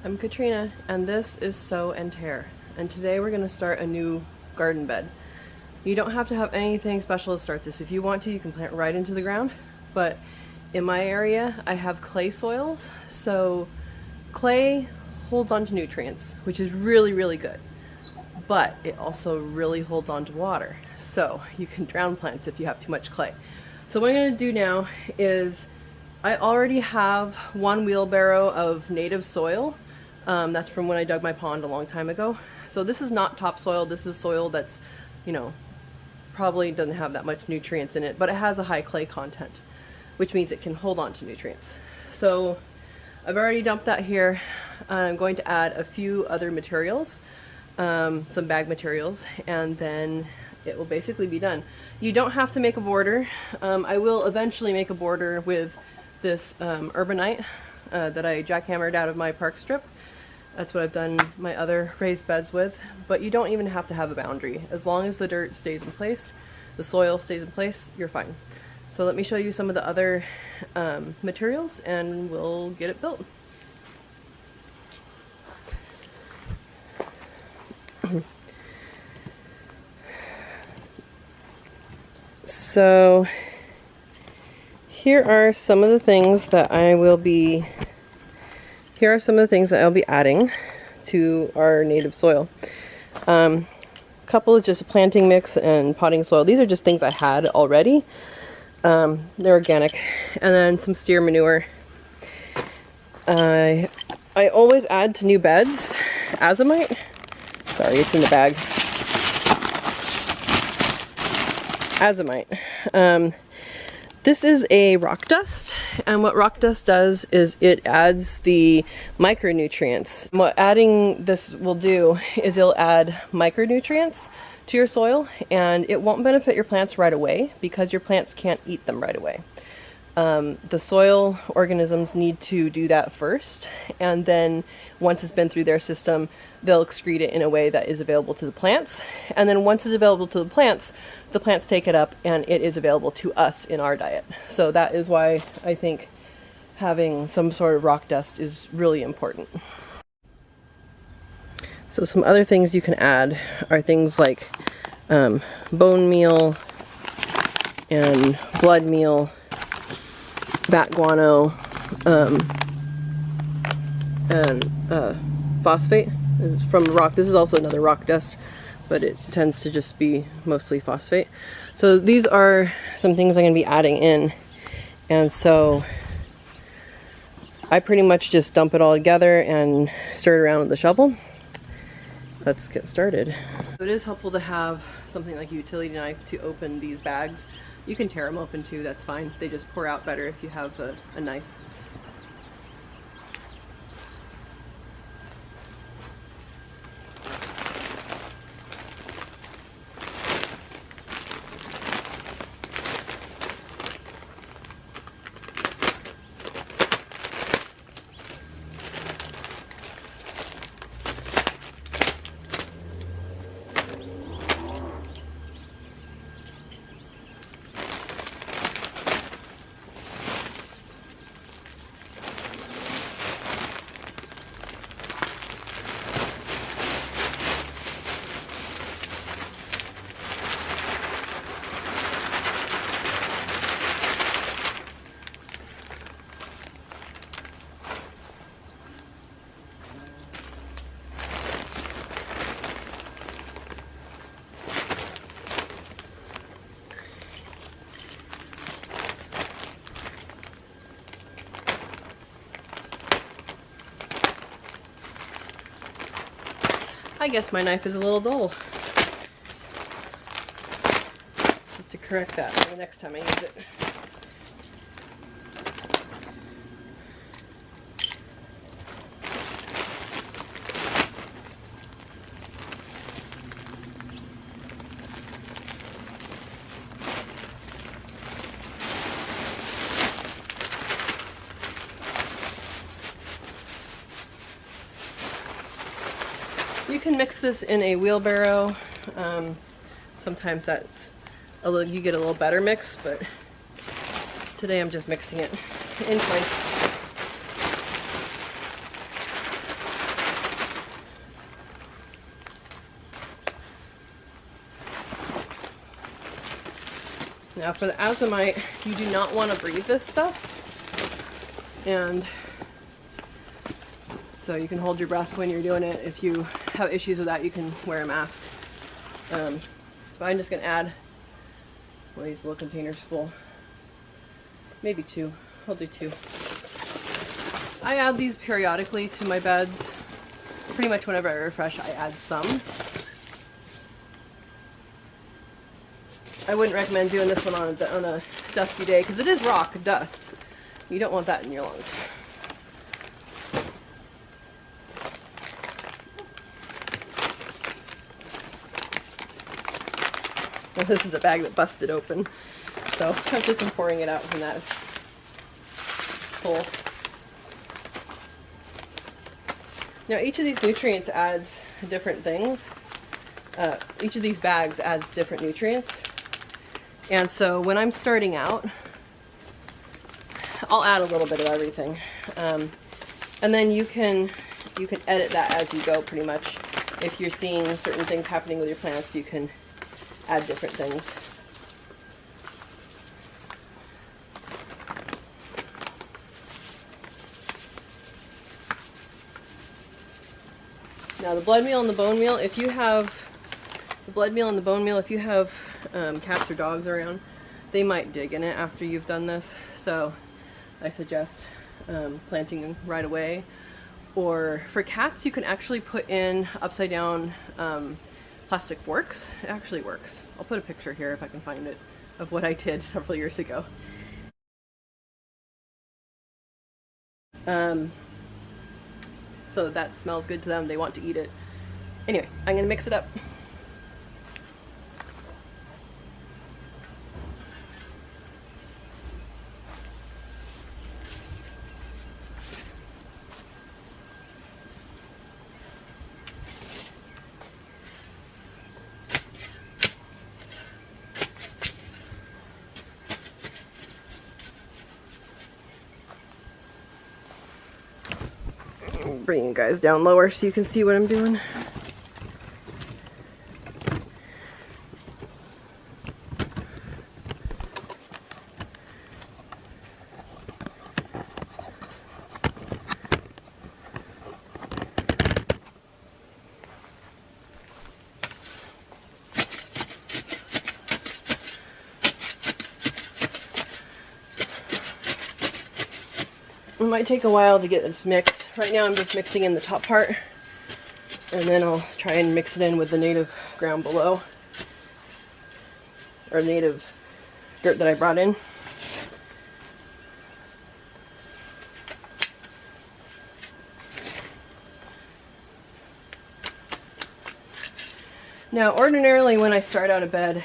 I'm Katrina, and this is Sow and Tear, and today we're going to start a new garden bed. You don't have to have anything special to start this. If you want to, you can plant right into the ground, but in my area I have clay soils, so clay holds on to nutrients, which is really good, but it also really holds on to water, so you can drown plants if you have too much clay. So what I'm going to do now is I already have one wheelbarrow of native soil. That's from when I dug my pond a long time ago. So this is not topsoil. This is soil that's, probably doesn't have that much nutrients in it, but it has a high clay content, which means it can hold on to nutrients. So I've already dumped that here. I'm going to add a few other materials, some bag materials, and then it will basically be done. You don't have to make a border. I will eventually make a border with this urbanite that I jackhammered out of my park strip. That's what I've done my other raised beds with, but you don't even have to have a boundary. As long as the dirt stays in place, the soil stays in place, you're fine. So let me show you some of the other materials and we'll get it built. So here are some of the things that I'll be adding to our native soil. A couple is just a planting mix and potting soil. These are just things I had already. They're organic. And then some steer manure. I always add to new beds Azomite. Sorry, it's in the bag. Azomite. This is a rock dust, and what rock dust does is it adds the micronutrients. What adding this will do is it'll add micronutrients to your soil, and it won't benefit your plants right away because your plants can't eat them right away. The soil organisms need to do that first, and then once it's been through their system, they'll excrete it in a way that is available to the plants. And then once it's available to the plants take it up and it is available to us in our diet. So that is why I think having some sort of rock dust is really important. So some other things you can add are things like bone meal and blood meal, bat guano, and phosphate is from rock. This is also another rock dust, but it tends to just be mostly phosphate. So these are some things I'm going to be adding in, and so I pretty much just dump it all together and stir it around with the shovel. Let's get started. It is helpful to have something like a utility knife to open these bags. You can tear them open too, that's fine. They just pour out better if you have a knife. I guess my knife is a little dull. Have to correct that for the next time I use it. You can mix this in a wheelbarrow. Sometimes that's you get a little better mix, but today I'm just mixing it in place. Now for the Azomite, you do not want to breathe this stuff, and so you can hold your breath when you're doing it. If you have issues with that, you can wear a mask. But I'm just going to add one of these little containers full. Maybe 2. I'll do 2. I add these periodically to my beds. Pretty much whenever I refresh, I add some. I wouldn't recommend doing this one on a dusty day because it is rock dust. You don't want that in your lungs. Well, this is a bag that busted open, so I'm just pouring it out from that hole. Now each of these nutrients adds different things. Each of these bags adds different nutrients. And so when I'm starting out, I'll add a little bit of everything. And then you can edit that as you go pretty much. If you're seeing certain things happening with your plants, you can add different things. Now the blood meal and the bone meal, if you have the blood meal and the bone meal, if you have cats or dogs around, they might dig in it after you've done this. So I suggest planting them right away. Or for cats, you can actually put in upside down plastic forks. It actually works. I'll put a picture here if I can find it of what I did several years ago. So that smells good to them. They want to eat it. Anyway, I'm gonna mix it up. Bring you guys down lower so you can see what I'm doing. It might take a while to get this mixed. Right now I'm just mixing in the top part, and then I'll try and mix it in with the native ground below, or native dirt that I brought in. Now ordinarily when I start out of bed,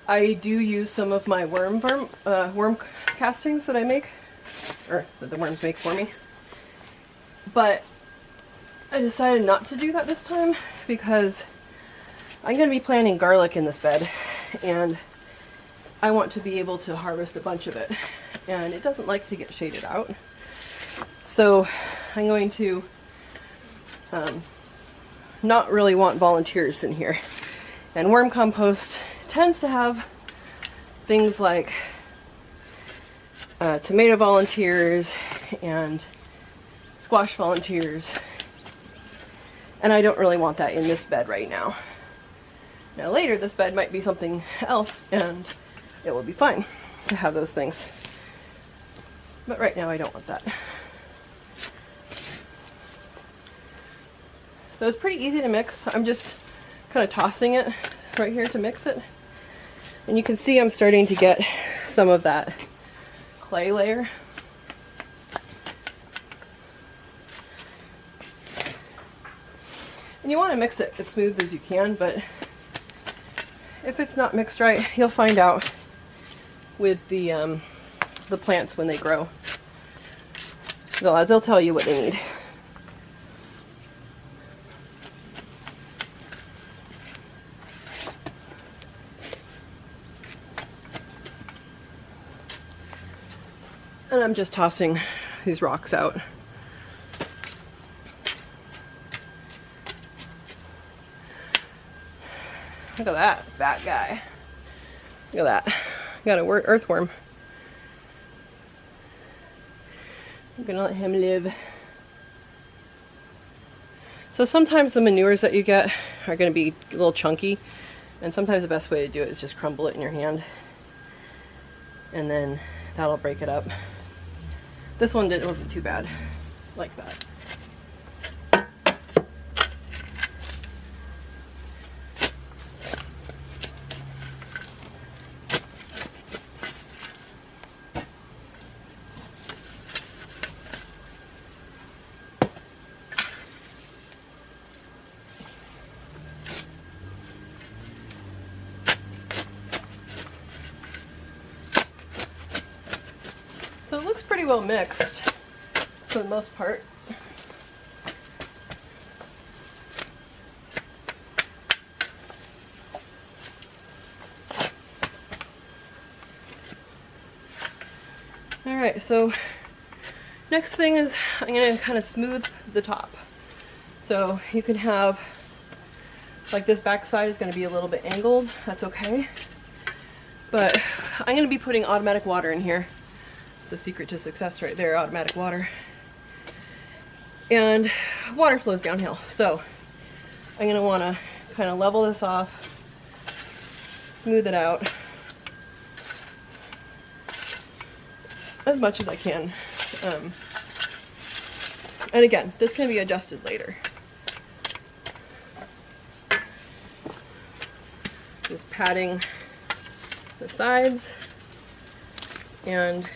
I do use some of my worm castings that I make, or that the worms make for me. But I decided not to do that this time because I'm going to be planting garlic in this bed, and I want to be able to harvest a bunch of it, and it doesn't like to get shaded out. So I'm going to not really want volunteers in here. And worm compost tends to have things like tomato volunteers and squash volunteers, and I don't really want that in this bed right now. Now later this bed might be something else and it will be fine to have those things, but right now I don't want that. So it's pretty easy to mix. I'm just kind of tossing it right here to mix it, and you can see I'm starting to get some of that clay layer. And you want to mix it as smooth as you can, but if it's not mixed right, you'll find out with the plants when they grow. They'll tell you what they need. And I'm just tossing these rocks out. Look at that fat guy. Look at that. Got an earthworm. I'm gonna let him live. So sometimes the manures that you get are gonna be a little chunky, and sometimes the best way to do it is just crumble it in your hand, and then that'll break it up. This one wasn't too bad like that. So it looks pretty well mixed for the most part. Alright, so next thing is I'm going to kind of smooth the top. So you can have, like this back side is going to be a little bit angled, that's okay. But I'm going to be putting automatic water in here. It's a secret to success right there, automatic water. And water flows downhill. So I'm going to want to kind of level this off, smooth it out as much as I can. And again, this can be adjusted later. Just patting the sides, and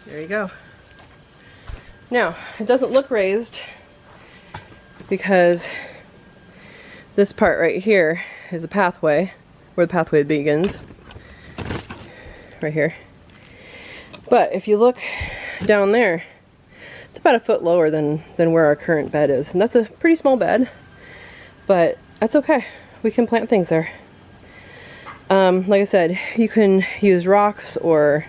there you go. Now, it doesn't look raised because this part right here is a pathway, where the pathway begins, right here. But if you look down there, it's about a foot lower than where our current bed is. And that's a pretty small bed, but that's okay. We can plant things there. Like I said, you can use rocks or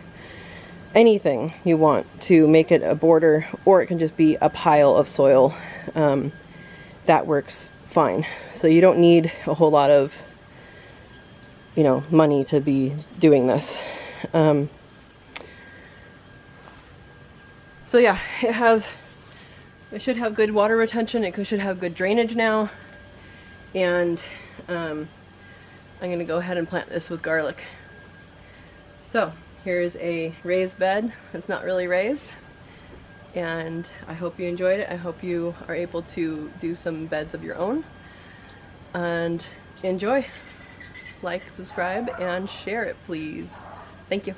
anything you want to make it a border, or it can just be a pile of soil. That works fine. So you don't need a whole lot of, you know, money to be doing this. So yeah, it should have good water retention. It should have good drainage now. And I'm going to go ahead and plant this with garlic. So here's a raised bed that's not really raised, and I hope you enjoyed it. I hope you are able to do some beds of your own, and enjoy. Like, subscribe, and share it, please. Thank you.